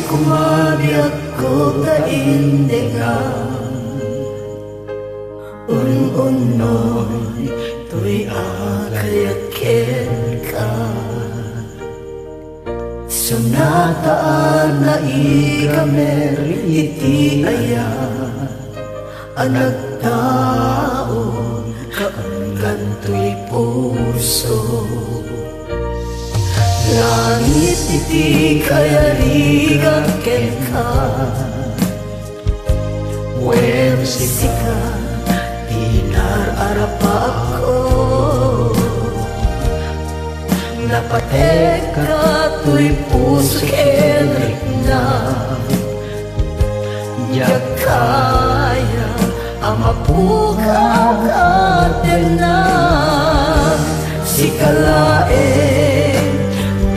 kumabiyag ko kaindegan un-unoy tuy akayakin ka sunataan na igamer iti aya anak tao kaangganto'y puso langit iti kayarigan ken ka wen sisika inararapa ako napatek ka tuy puso ken rikna yakaya amapukaw katen na sikalaeng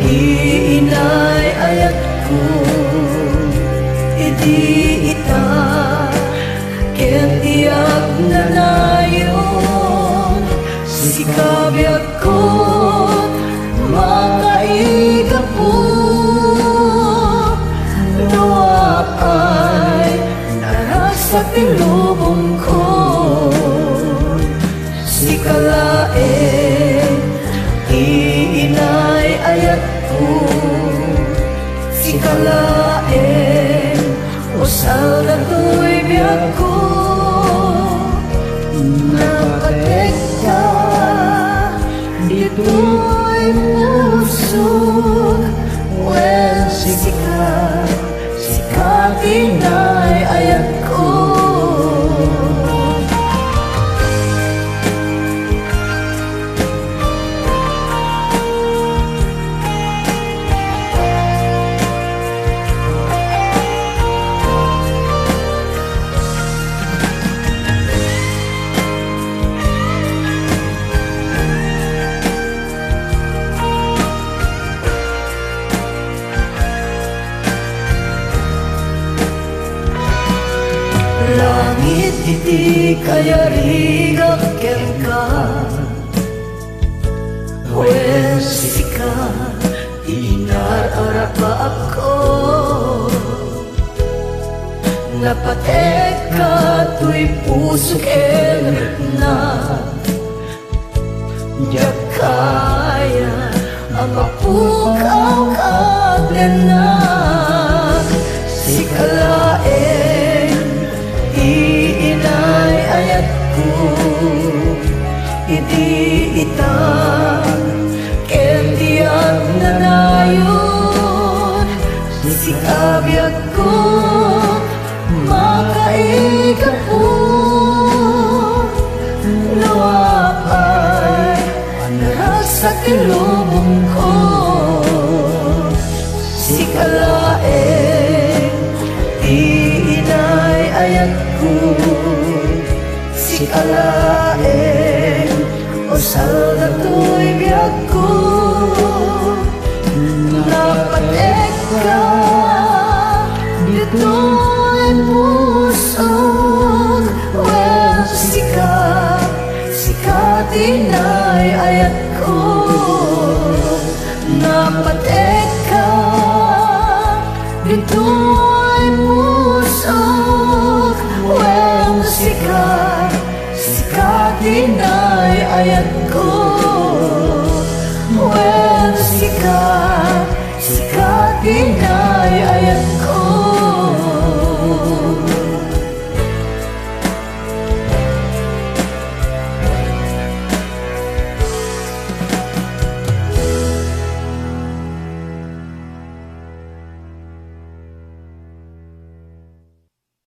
inay ayat ko idi ita ken tiyak na nayon sikabyak ko makaiga po nawapay narasa pilubong ko sikalaeng inay ayat ko sikalaeng usal na to'y biyak ko napatek ka dito'y puso wen sikat inay ayat ko langit iti kayarigan ken ka wen sisika inararapa ako napatek ka tuy puso ken rikna yakaya amapukaw katen na sikalaeng inay ayat ko iti ita ken tiyak na nayon sikabyak ko makaiga po nawapay narasa kilubong ko sikalaeng inay ayat ko sikalaeng usal na to'y biyak ko napatek ka dito'y puso wen sikat inay ayat ko napatek ka dito'y puso wen sikat inay ayat ko wen sikat inay